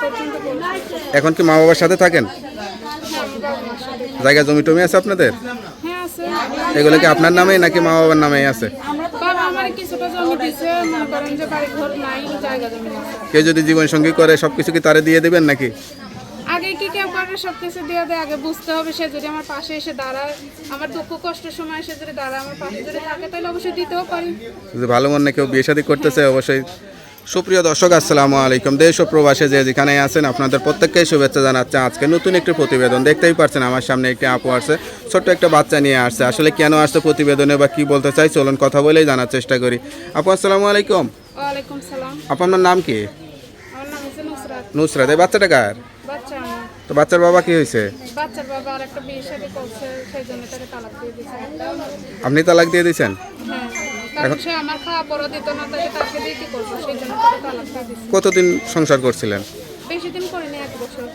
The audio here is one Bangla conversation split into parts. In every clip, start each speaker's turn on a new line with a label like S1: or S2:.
S1: পর্যন্ত পড়ছি।
S2: এখন কি মা বাবার সাথে থাকেন? জায়গা জমি টমি আছে আপনাদের?
S1: হ্যাঁ আছে।
S2: এগুলো কি আপনার নামেই নাকি মা বাবার নামেই আছে?
S1: বাবা আমার কিছুটা জমি দিছে, মনে করেন যে বাড়ি ঘর নাই, জায়গা জমি আছে।
S2: কেউ যদি জীবন সঙ্গী করে সবকিছু কি তারে দিয়ে দেবেন নাকি?
S1: আগে কি কেউ করে সবকিছু দিয়ে দেয়, আগে বুঝতে হবে সে যদি আমার পাশে এসে দাঁড়ায়, আমার দুঃখ কষ্টের সময় এসে যদি দাঁড়ায়, আমার পাশে যদি থাকে তাহলে অবশ্যই দিতেও পারি।
S2: যদি ভালো মনে কেউ বিয়ে শাদী করতেছে অবশ্যই। সুপ্রিয় দর্শক, আসসালামু আলাইকুম। দেশ ও প্রবাসে যে যেখানে আছেন আপনাদের প্রত্যেককেই শুভেচ্ছা জানাচ্ছে। আজকে নতুন একটি প্রতিবেদন দেখতেই পাচ্ছেন, আমার সামনে একটি আপু আসছে, ছোট্ট একটা বাচ্চা নিয়ে আসছে। আসলে কেন আসছে প্রতিবেদনে বা কি বলতে চাই চলুন কথা বলেই জানার চেষ্টা করি। আপু আসসালামু আলাইকুম।
S1: ওয়ালাইকুম সালাম।
S2: আপু আপনার নাম কি?
S1: আমার নাম হচ্ছে নুসরাত।
S2: নুসরাত। এই বাচ্চাটা কার?
S1: বাচ্চা আমার।
S2: তো বাচ্চার বাবা কি হয়েছে?
S1: বাচ্চার বাবা আর একটা বিয়ে শাদী করছে, সেই জন্য তাকে তালাক দিয়ে দিয়েছে।
S2: আপনি তালাক দিয়ে দিয়েছেন?
S1: হ্যাঁ, কারণ সে আমার খাওয়া পড়া দিত না, তাকে তাকে দিয়ে কি করবো, সেই জন্য তাকে তালাক দিয়ে দিয়েছে।
S2: কতদিন সংসার করছিলেন?
S1: বেশি দিন করিনি, 1 বছর।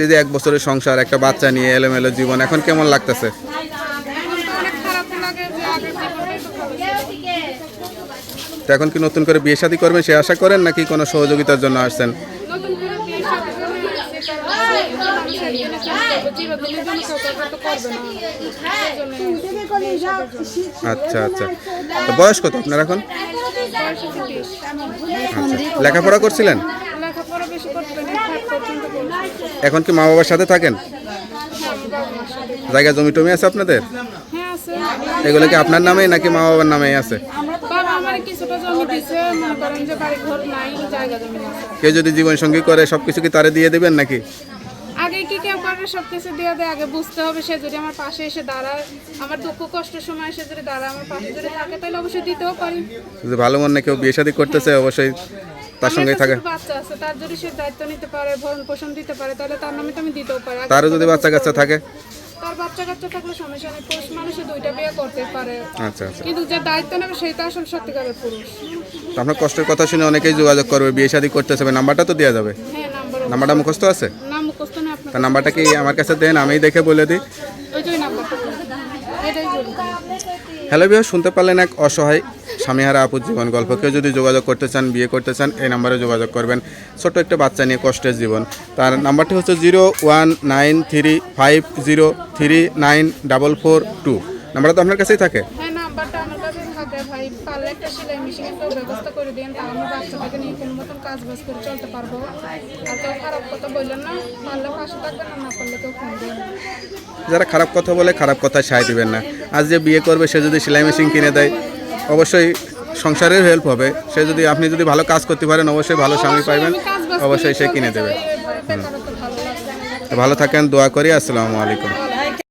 S2: এই যে 1 বছরের সংসার, একটা বাচ্চা নিয়ে এলোমেলো জীবন, এখন কেমন লাগতেছে?
S1: এখন তো অনেক খারাপ লাগে যে আগের জীবনটাই তো ভালো ছিল।
S2: তো এখন কি নতুন করে বিয়ে শাদী করবেন সে আশা করেন নাকি কোনো সহযোগিতার জন্য আসছেন?
S1: নতুন করে বিয়ে শাদী করে আসছে, কারণ আমি সেদিনে চেষ্টা করবো, চিরদিনের জন্য কেউ কাউকে তো করবে না, সেই জন্য বিয়ে শাদীর জন্য।
S2: আচ্ছা আচ্ছা। তো বয়স কত আপনার এখন?
S1: বয়স হচ্ছে 30।
S2: আচ্ছা, লেখাপড়া করছিলেন?
S1: লেখাপড়া বেশি করতে পারিনি, 5 পর্যন্ত পড়ছি।
S2: এখন কি মা বাবার সাথে থাকেন?
S1: হ্যাঁ, বাবা মার সাথে।
S2: জায়গা জমি টমি আছে আপনাদের?
S1: হ্যাঁ আছে।
S2: এগুলো কি আপনার নামেই নাকি মা বাবার নামেই আছে?
S1: বাবা আমার কিছুটা জমি দিছে, মনে করেন যে বাড়ি ঘর নাই, জায়গা জমি আছে।
S2: কেউ যদি জীবন সঙ্গী করে সবকিছু কি তারে দিয়ে দেবেন নাকি?
S1: আগে কি কেউ করে সবকিছু দিয়ে দেয়, আগে বুঝতে হবে সে যদি আমার পাশে এসে দাঁড়ায়, আমার দুঃখ কষ্টের সময় এসে যদি দাঁড়ায়, আমার পাশে যদি থাকে তাহলে অবশ্যই দিতেও পারি।
S2: যদি ভালো মনে কেউ বিয়ে শাদী করতেছে অবশ্যই তার সঙ্গেই থাকে।
S1: আমার বাচ্চা আছে, তার যদি সে দায়িত্ব নিতে পারে, ভরণ পোষণ দিতে পারে, তাহলে তার নামে তো আমি দিতেও পারি।
S2: তারও যদি বাচ্চা কাচ্চা থাকে?
S1: তার বাচ্চা কাচ্চা থাকলে সমস্যা নেই, পুরুষ মানুষে 2টা বিয়ে করতে পারে,
S2: আচ্ছা আচ্ছা।
S1: কিন্তু যে দায়িত্ব নেবে সেই তো আসলে সত্যিকারের পুরুষ।
S2: তো আপনার কষ্টের কথা শুনে অনেকেই যোগাযোগ করবে, বিয়ে শাদী করতেছে, নাম্বারটা তো দেওয়া যাবে?
S1: হ্যাঁ,
S2: নাম্বারটা মুখস্থ আছে?
S1: নাম মুখস্থ নেই আপনার?
S2: তার নাম্বারটা কি আমার কাছে দেন, আমি দেখে বলে দিই।
S1: ওই যে নাম্বারটা এটাই বলি।
S2: হ্যালো ভিউয়ার, শুনতে পারলেন এক অসহায় স্বামীহারা আপুর জীবন গল্প। কেউ যদি যোগাযোগ করতে চান, বিয়ে করতে চান, এই নাম্বারে যোগাযোগ করবেন। ছোট্ট একটা বাচ্চা নিয়ে কষ্টের জীবন। তার নাম্বারটি হচ্ছে 0193539442। নাম্বারটা তো আপনার কাছেই থাকে?
S1: হ্যাঁ, নাম্বারটা আমার কাছে থাকে ভাই। পারলে একটা সেলাই মেশিনের ব্যবস্থা করে দিন, তাহলে আমার বাচ্চাটাকে নিয়ে কোনো মতন কাজ বাজ করে চলতে পারবো। আর কেউ খারাপ কথা বললেন না, পারলে পাশে থাকবেন, না পারলে কেউ ফোন দেবেন।
S2: যারা খারাপ কথা বলে খারাপ কথা সায় দিবেন না। আজ যে বিয়ে করবে সে যদি সেলাই মেশিন কিনে দেয় অবশ্যই সংসারের হেল্প হবে। সে যদি আপনি যদি ভালো কাজ করতে পারেন অবশ্যই ভালো স্বামী পাইবেন, অবশ্যই সে কিনে দেবে।
S1: বেকারত্ব ভালো লাগছে।
S2: ভালো থাকেন, দোয়া করি। আসসালামু আলাইকুম।